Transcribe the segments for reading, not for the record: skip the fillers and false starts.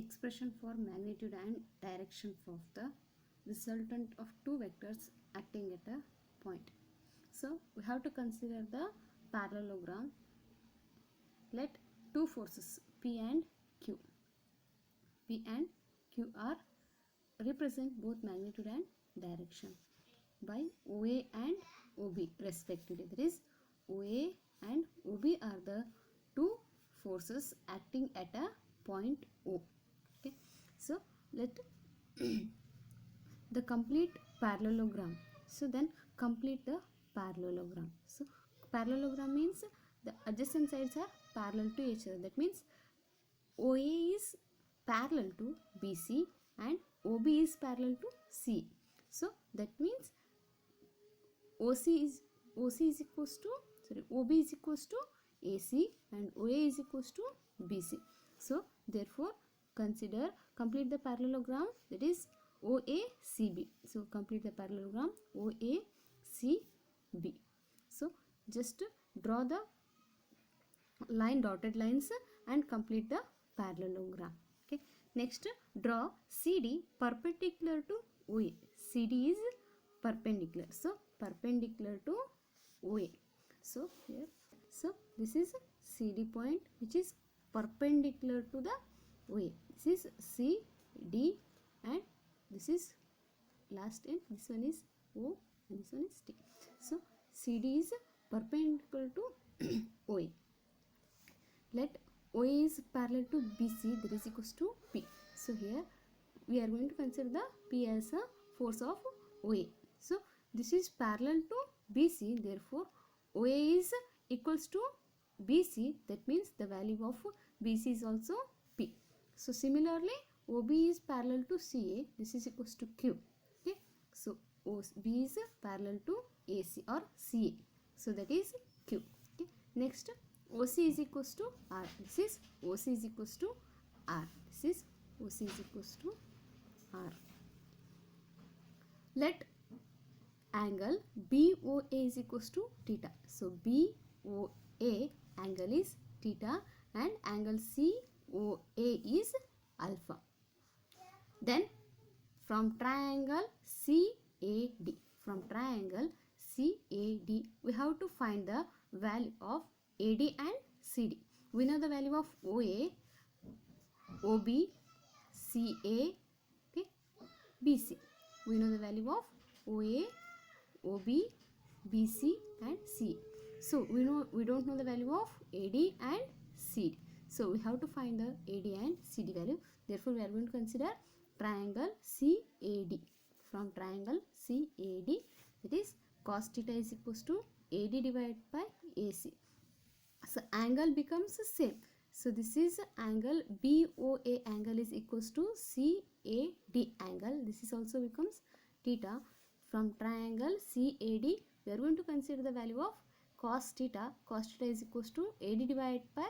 expression for magnitude and direction of the resultant of two vectors acting at a point. So we have to consider the parallelogram. Let two forces P and Q are represent both magnitude and direction by OA and OB respectively. That is, OA and OB are the two forces acting at a point O. Okay, so let the complete parallelogram. So then complete the parallelogram. So parallelogram means the adjacent sides are parallel to each other. That means OA is parallel to BC and OB is parallel to C. So that means OB is equals to AC and OA is equals to BC. So therefore complete the parallelogram, that is OACB. So complete the parallelogram OACB. So just draw the dotted lines and complete the parallelogram. Okay, next draw CD perpendicular to OA. CD is perpendicular, so perpendicular to OA. So here, so this is CD point which is perpendicular to the OA. This is CD and this is last end. This one is O and this one is T. So CD is perpendicular to OA. Let OA is parallel to BC, that is equals to P. So here we are going to consider the P as a force of OA. So this is parallel to BC, therefore OA is equals to BC. That means the value of BC is also P. So similarly OB is parallel to CA, this is equals to Q. Okay, so OB is parallel to AC or CA, so that is Q. Okay, next OC is equals to R. This is OC is equals to R. This is OC is equals to R. Let angle BOA is equals to theta. So BOA angle is theta and angle COA is alpha. Then from triangle CAD, we have to find the value of AD and CD. We know the value of OA, OB, CA, okay, BC. We know the value of OA, OB, BC and CA. So we don't know the value of AD and CD. So we have to find the AD and CD value. Therefore we are going to consider triangle CAD. From triangle CAD, that is cos theta is equals to AD divided by AC. So angle becomes the same. So this is angle BOA angle is equals to CAD angle. This is also becomes theta. From triangle CAD, we are going to consider the value of cos theta. Cos theta is equals to AD divided by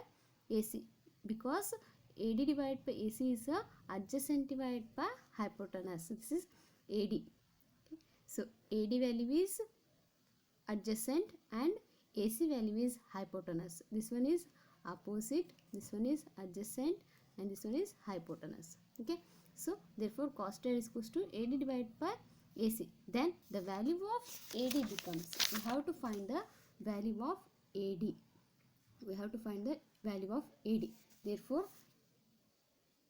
AC, because AD divided by AC is a adjacent divided by hypotenuse. So this is AD. Okay. So AD value is adjacent and AC value is hypotenuse. This one is opposite, this one is adjacent and this one is hypotenuse. Okay, so therefore cos theta is equals to AD divided by AC. Then the value of AD becomes, we have to find the value of AD. We have to find the value of AD. Therefore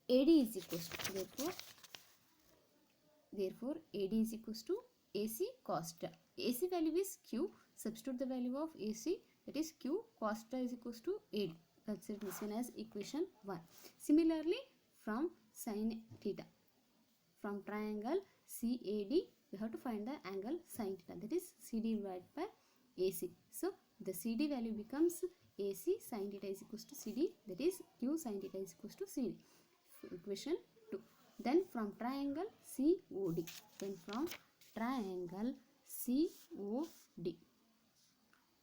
AD is equals to, therefore AD is equals to AC cos theta. AC value is Q. Substitute the value of AC, that is Q cos theta is equals to AD. Consider this one as equation 1. Similarly from sin theta, from triangle CAD, we have to find the angle sin theta, that is CD divided by AC. So the CD value becomes AC sin theta is equals to CD, that is Q sin theta is equals to CD. Equation 2. Then from triangle COD,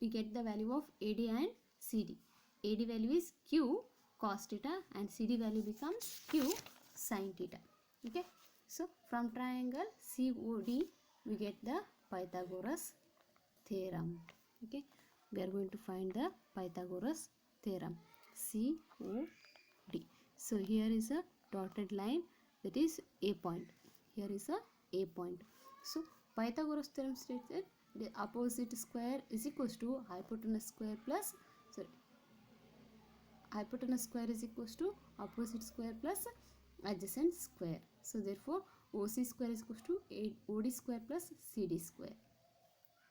we get the value of AD and CD. AD value is Q cos theta and CD value becomes Q sin theta. Okay, so from triangle COD we get the Pythagoras theorem. Okay, we are going to find the Pythagoras theorem, COD. So here is a dotted line, that is a point. Here is a point. So Pythagoras theorem states that the opposite square is equals to hypotenuse square plus, sorry, hypotenuse square is equals to opposite square plus adjacent square. So therefore OC square is equals to OD square plus CD square.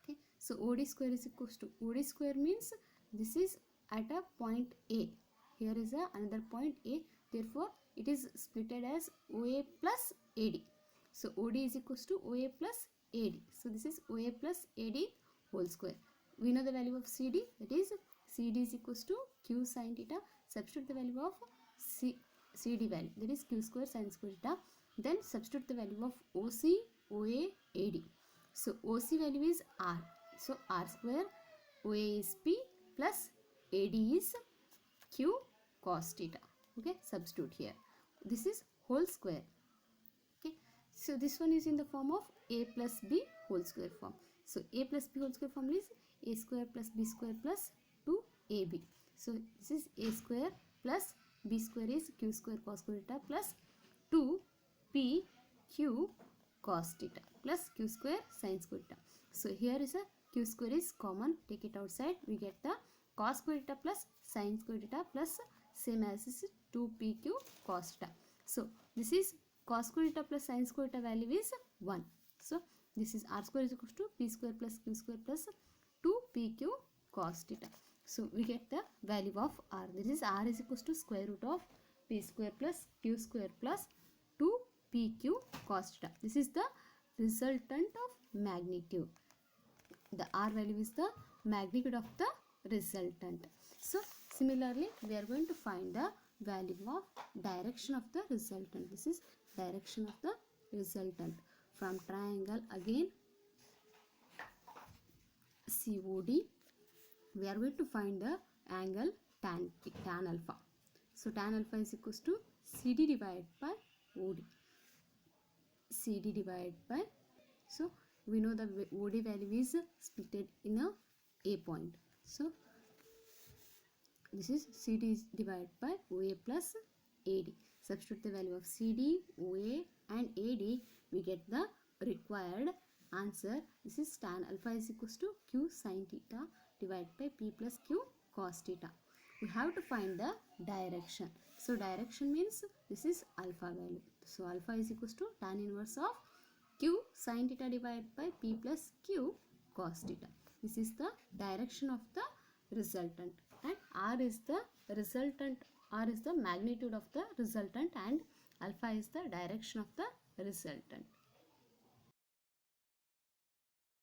Okay, so OD square is equals to, OD square means this is at a point A. Here is another point A. Therefore it is splitted as OA plus AD. So OD is equals to OA plus AD. So this is OA plus AD whole square. We know the value of CD, that is CD is equals to Q sin theta. Substitute the value of CD value, that is Q square sin square theta. Then substitute the value of OC, OA, AD. So OC value is R. So R square, OA is P plus AD is Q cos theta. Okay, substitute here. This is whole square. Okay, so this one is in the form of A plus B whole square form. So A plus B whole square form is A square plus B square plus 2AB. So this is A square plus B square is Q square cos square theta plus 2PQ cos theta plus Q square sin square theta. So here is a Q square is common, take it outside, we get the cos square theta plus sin square theta plus same as is 2PQ cos theta. So this is cos square theta plus sin square theta value is 1. So this is R square is equal to P square plus Q square plus 2PQ cos theta. So we get the value of R. This is R is equal to square root of P square plus Q square plus 2PQ cos theta. This is the resultant of magnitude. The R value is the magnitude of the resultant. So similarly we are going to find the value of direction of the resultant. This is direction of the resultant. From triangle again COD, we are going to find the angle tan alpha. So tan alpha is equals to CD divided by OD. CD divided by, so we know the OD value is splitted in a point. So this is CD is divided by OA plus AD. Substitute the value of CD, OA and AD, we get the required answer. This is tan alpha is equals to Q sin theta divided by P plus Q cos theta. We have to find the direction. So direction means this is alpha value. So alpha is equals to tan inverse of Q sin theta divided by P plus Q cos theta. This is the direction of the resultant, and R is the resultant, R is the magnitude of the resultant, and alpha is the direction of the resultant.